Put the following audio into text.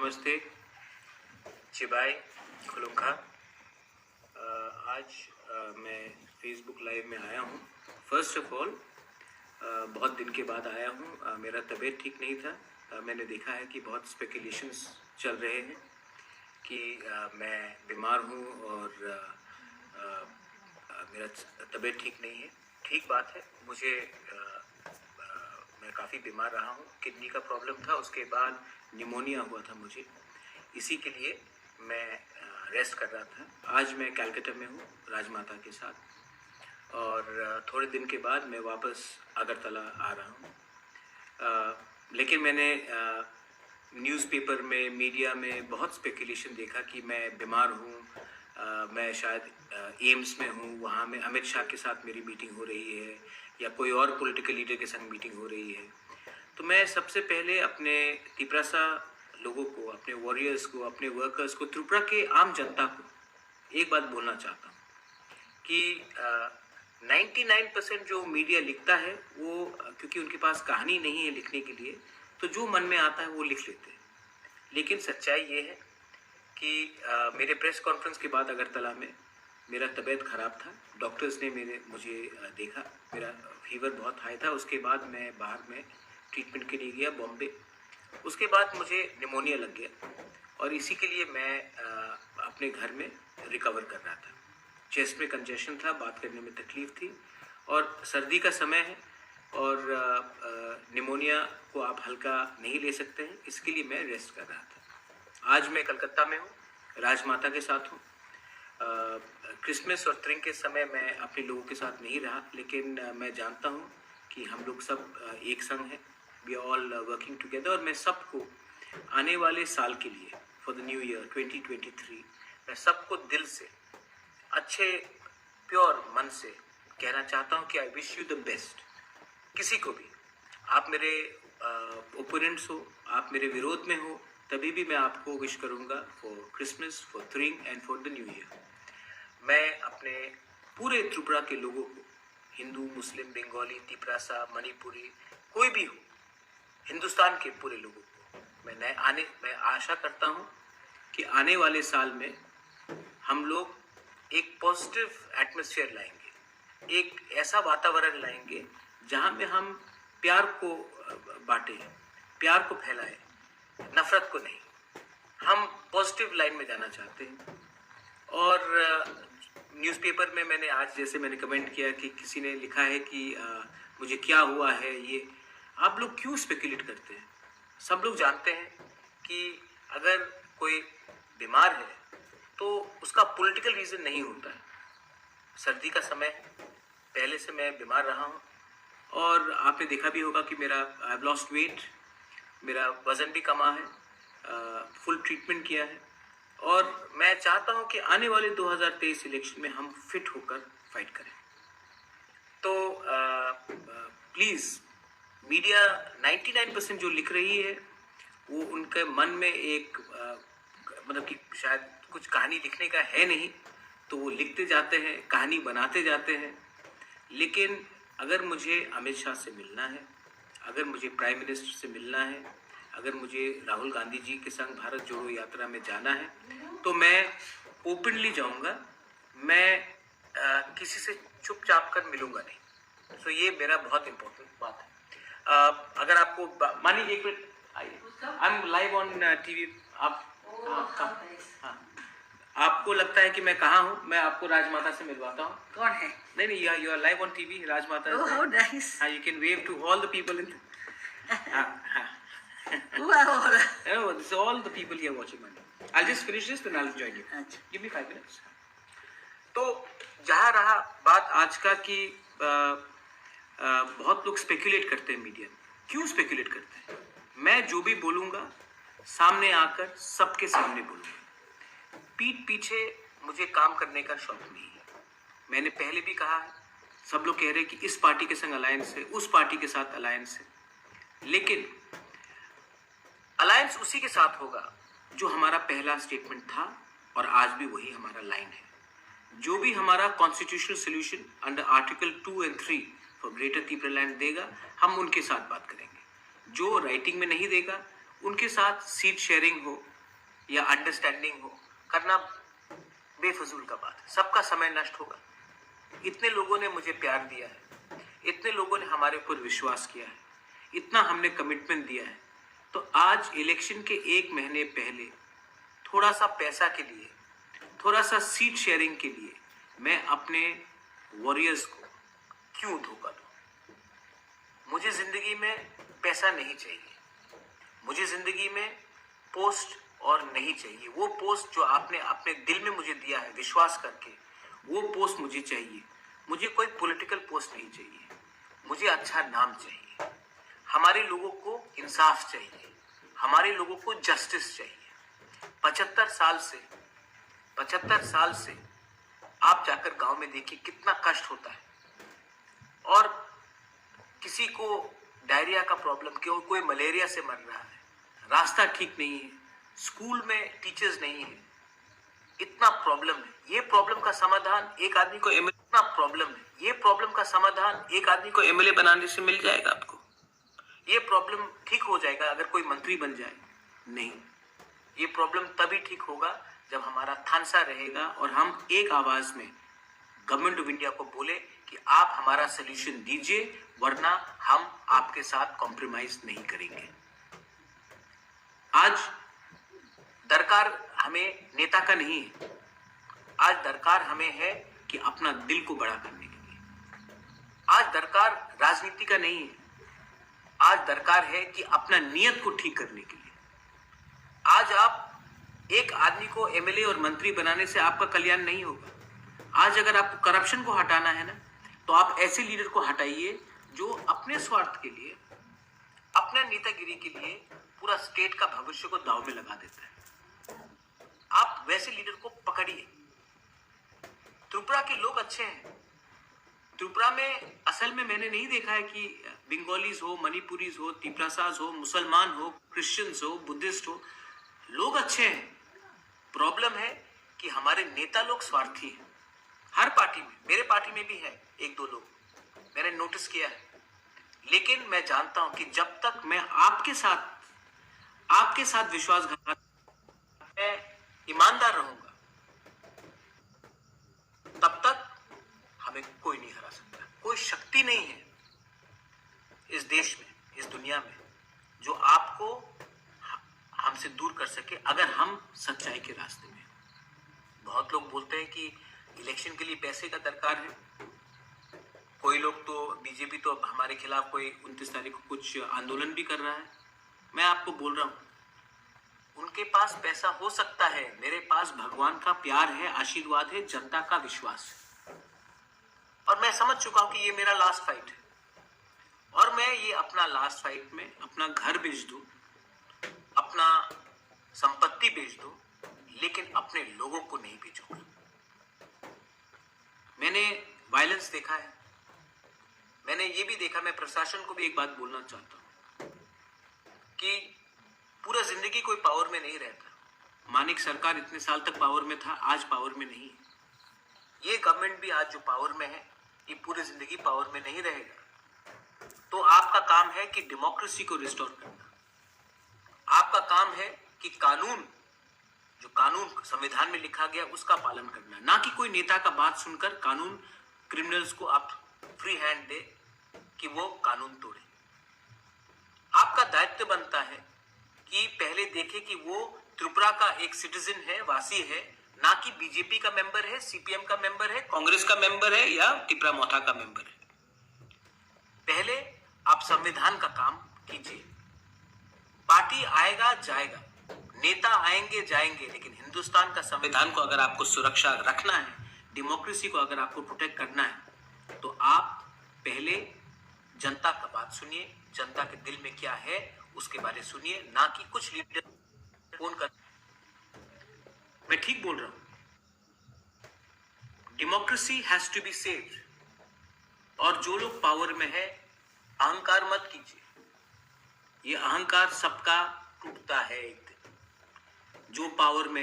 नमस्ते, चिबाई खुलुंखा। आज मैं फेसबुक लाइव में आया हूँ। फर्स्ट ऑफ ऑल बहुत दिन के बाद आया हूँ। मेरा तबीयत ठीक नहीं था। मैंने देखा है कि बहुत स्पेकुलेशंस चल रहे हैं कि मैं बीमार हूँ और मेरा तबीयत ठीक नहीं है। ठीक बात है। मैं काफ़ी बीमार रहा हूँ। किडनी का प्रॉब्लम था, उसके बाद निमोनिया हुआ था मुझे। इसी के लिए मैं रेस्ट कर रहा था। आज मैं कलकत्ता में हूँ राजमाता के साथ और थोड़े दिन के बाद मैं वापस अगरतला आ रहा हूँ। लेकिन मैंने न्यूज़पेपर में, मीडिया में बहुत स्पेकुलेशन देखा कि मैं बीमार हूँ। मैं शायद एम्स में हूँ, वहाँ में अमित शाह के साथ मेरी मीटिंग हो रही है या कोई और पॉलिटिकल लीडर के संग मीटिंग हो रही है। तो मैं सबसे पहले अपने तिपरासा लोगों को, अपने वॉरियर्स को, अपने वर्कर्स को, त्रिपुरा के आम जनता को एक बात बोलना चाहता हूँ कि 99% जो मीडिया लिखता है वो क्योंकि उनके पास कहानी नहीं है लिखने के लिए, तो जो मन में आता है वो लिख लेते हैं। लेकिन सच्चाई ये है कि मेरे प्रेस कॉन्फ्रेंस के बाद अगरतला में मेरा तबीयत ख़राब था। डॉक्टर्स ने मुझे देखा, मेरा फीवर बहुत हाई था। उसके बाद मैं बाहर में ट्रीटमेंट के लिए गया बॉम्बे। उसके बाद मुझे निमोनिया लग गया और इसी के लिए मैं अपने घर में रिकवर कर रहा था। चेस्ट में कंजेशन था, बात करने में तकलीफ़ थी और सर्दी का समय है और निमोनिया को आप हल्का नहीं ले सकते हैं, इसके लिए मैं रेस्ट कर रहा था। आज मैं कलकत्ता में हूँ, राजमाता के साथ हूँ। क्रिसमस और त्रिंग के समय मैं अपने लोगों के साथ नहीं रहा, लेकिन मैं जानता हूँ कि हम लोग सब एक संग हैं। We are all working together और मैं सबको आने वाले साल के लिए, फॉर द न्यू ईयर 2023, मैं सबको दिल से, अच्छे प्योर मन से कहना चाहता हूँ कि I wish you the best. किसी को भी, आप मेरे ओपोनेंट्स हो, आप मेरे विरोध में हो, तभी भी मैं आपको विश करूँगा फॉर क्रिसमस, फॉर त्रिंग and for the new year. मैं अपने पूरे त्रिपुरा के लोगों को, हिंदू, मुस्लिम, बंगाली, तिपरासा, मणिपुरी, कोई भी हो, हिंदुस्तान के पूरे लोगों को मैं आशा करता हूँ कि आने वाले साल में हम लोग एक पॉजिटिव एटमॉस्फेयर लाएंगे, एक ऐसा वातावरण लाएंगे जहाँ में हम प्यार को बांटें, प्यार को फैलाएं, नफरत को नहीं। हम पॉजिटिव लाइन में जाना चाहते हैं। और न्यूज़पेपर में मैंने आज, जैसे मैंने कमेंट किया कि किसी ने लिखा है कि मुझे क्या हुआ है, ये आप लोग क्यों स्पेकुलेट करते हैं? सब लोग जानते हैं कि अगर कोई बीमार है तो उसका पॉलिटिकल रीज़न नहीं होता है। सर्दी का समय है, पहले से मैं बीमार रहा हूँ और आपने देखा भी होगा कि मेरा आई हैव लॉस्ट वेट, मेरा वज़न भी कमा है, फुल ट्रीटमेंट किया है और मैं चाहता हूं कि आने वाले 2023 इलेक्शन में हम फिट होकर फाइट करें। तो प्लीज़, मीडिया 99% जो लिख रही है वो उनके मन में एक मतलब कि शायद कुछ कहानी लिखने का है नहीं, तो वो लिखते जाते हैं, कहानी बनाते जाते हैं। लेकिन अगर मुझे अमित शाह से मिलना है, अगर मुझे प्राइम मिनिस्टर से मिलना है, अगर मुझे राहुल गांधी जी के संग भारत जोड़ो यात्रा में जाना है, तो मैं ओपनली जाऊंगा। मैं किसी से चुपचाप कर मिलूंगा नहीं। तो ये मेरा बहुत इम्पोर्टेंट बात है। अगर आपको मानिए, एक मिनट आइए, I am live on TV. आप हाँ, आपको लगता है कि मैं कहाँ हूँ? मैं आपको राजमाता से मिलवाता हूँ। कौन है? नहीं, you are live on TV, Rajmata. Oh, nice. You can wave to all the people in. Who are all? Oh, this is all the people here watching me. I'll just finish this, then I'll join you. अच्छा। Give me 5 minutes. तो जहाँ रहा बात आज का कि बहुत लोग स्पेकुलेट करते हैं मीडिया में। क्यों स्पेकुलेट करते हैं? मैं जो भी बोलूँगा सामने आकर सबके सामने बोलूँगा। पीठ पीछे मुझे काम करने का शौक नहीं है। मैंने पहले भी कहा है, सब लोग कह रहे हैं कि इस पार्टी के संग अलायंस है, उस पार्टी के साथ अलायंस है, लेकिन अलायंस उसी के साथ होगा जो हमारा पहला स्टेटमेंट था और आज भी वही हमारा लाइन है। जो भी हमारा कॉन्स्टिट्यूशनल सोल्यूशन अंडर आर्टिकल 2 और 3 फॉर ग्रेटर त्रिपुरा लैंड देगा, हम उनके साथ बात करेंगे। जो राइटिंग में नहीं देगा, उनके साथ सीट शेयरिंग हो, या अंडरस्टैंडिंग हो करना बेफजूल का बात है, सबका समय नष्ट होगा। इतने लोगों ने मुझे प्यार दिया है, इतने लोगों ने हमारे ऊपर विश्वास किया है, इतना हमने कमिटमेंट दिया है, तो आज इलेक्शन के 1 महीने पहले थोड़ा सा पैसा के लिए, थोड़ा सा सीट शेयरिंग के लिए मैं अपने वॉरियर्स को क्यों धोखा दूं? मुझे जिंदगी में पैसा नहीं चाहिए, मुझे जिंदगी में पोस्ट और नहीं चाहिए। वो पोस्ट जो आपने अपने दिल में मुझे दिया है विश्वास करके, वो पोस्ट मुझे चाहिए। मुझे कोई पॉलिटिकल पोस्ट नहीं चाहिए, मुझे अच्छा नाम चाहिए। हमारे लोगों को इंसाफ चाहिए, हमारे लोगों को जस्टिस चाहिए। 75 साल से आप जाकर गांव में देखिए कितना कष्ट होता है। और किसी को डायरिया का प्रॉब्लम, क्यों कोई मलेरिया से मर रहा है, रास्ता ठीक नहीं है, स्कूल में टीचर्स नहीं है, इतना प्रॉब्लम है। ये प्रॉब्लम का समाधान एक आदमी को इतना प्रॉब्लम है, ये प्रॉब्लम का समाधान एक आदमी को एमएलए बनाने से मिल जाएगा आपको? ये प्रॉब्लम ठीक हो जाएगा अगर कोई मंत्री बन जाए? नहीं, ये प्रॉब्लम तभी ठीक होगा जब हमारा थानसा रहेगा और हम एक आवाज में गवर्नमेंट ऑफ इंडिया को बोले कि आप हमारा सोल्यूशन दीजिए, वरना हम आपके साथ कॉम्प्रोमाइज नहीं करेंगे। आज दरकार हमें नेता का नहीं है, आज दरकार हमें है कि अपना दिल को बड़ा करने के लिए। आज दरकार राजनीति का नहीं है, आज दरकार है कि अपना नियत को ठीक करने के लिए। आज आप एक आदमी को एमएलए और मंत्री बनाने से आपका कल्याण नहीं होगा। आज अगर आपको करप्शन को हटाना है ना, तो आप ऐसे लीडर को हटाइए जो अपने स्वार्थ के लिए, अपने नेतागिरी के लिए पूरा स्टेट का भविष्य को दांव में लगा देता है। आप वैसे लीडर को पकड़िए। त्रिपुरा के लोग अच्छे हैं। त्रिपुरा में असल में मैंने नहीं देखा है कि बंगालीज हो, मणिपुरीज हो, तिपरासाज हो, मुसलमान हो, क्रिश्चियंस हो, बुद्धिस्ट हो, लोग अच्छे हैं। प्रॉब्लम है कि हमारे नेता लोग स्वार्थी हैं। हर पार्टी में, मेरे पार्टी में भी है 1-2 लोग, मैंने नोटिस किया है। लेकिन मैं जानता हूं कि जब तक मैं आपके साथ विश्वासघात, मैं ईमानदार रहूंगा, तब तक हमें कोई नहीं हरा सकता। कोई शक्ति नहीं है इस देश में, इस दुनिया में, जो आपको हमसे दूर कर सके अगर हम सच्चाई के रास्ते में। बहुत लोग बोलते हैं कि इलेक्शन के लिए पैसे का दरकार है। कोई लोग तो, बीजेपी तो हमारे खिलाफ कोई 29 तारीख को कुछ आंदोलन भी कर रहा है। मैं आपको बोल रहा हूं, उनके पास पैसा हो सकता है, मेरे पास भगवान का प्यार है, आशीर्वाद है, जनता का विश्वास है। और मैं समझ चुका हूं कि ये मेरा लास्ट फाइट है, और मैं ये अपना लास्ट फाइट में अपना घर बेच दूं, अपना संपत्ति बेच दूं, लेकिन अपने लोगों को नहीं बेचूंगा। मैंने वायलेंस देखा है, मैंने ये भी देखा। मैं प्रशासन को भी एक बात बोलना चाहता हूं कि पूरा जिंदगी कोई पावर में नहीं रहता। मानिक सरकार इतने साल तक पावर में था, आज पावर में नहीं है। ये गवर्नमेंट भी आज जो पावर में है, ये पूरी जिंदगी पावर में नहीं रहेगा। तो आपका काम है कि डेमोक्रेसी को रिस्टोर करना। आपका काम है कि कानून, जो कानून संविधान में लिखा गया, उसका पालन करना, ना कि कोई नेता का बात सुनकर कानून, क्रिमिनल्स को आप फ्री हैंड दे कि वो कानून तोड़े। आपका दायित्व बनता है कि पहले देखे कि वो त्रिपुरा का एक सिटीजन है, वासी है, ना कि बीजेपी का मेंबर है, सीपीएम का मेंबर है, कांग्रेस का मेंबर है या टिपरा मोथा का मेंबर है। पहले आप संविधान का काम कीजिए। पार्टी आएगा जाएगा, नेता आएंगे जाएंगे, लेकिन हिंदुस्तान का संविधान को अगर आपको सुरक्षा रखना है, डेमोक्रेसी को अगर आपको प्रोटेक्ट करना है, तो आप पहले जनता का बात सुनिए, जनता के दिल में क्या है उसके बारे में सुनिए, ना कि कुछ लीडर फोन कर। मैं ठीक बोल रहा हूं? Democracy has to be saved. और जो लोग पावर में है, अहंकार मत कीजिए। ये अहंकार सबका टूटता है एक दिन। जो पावर में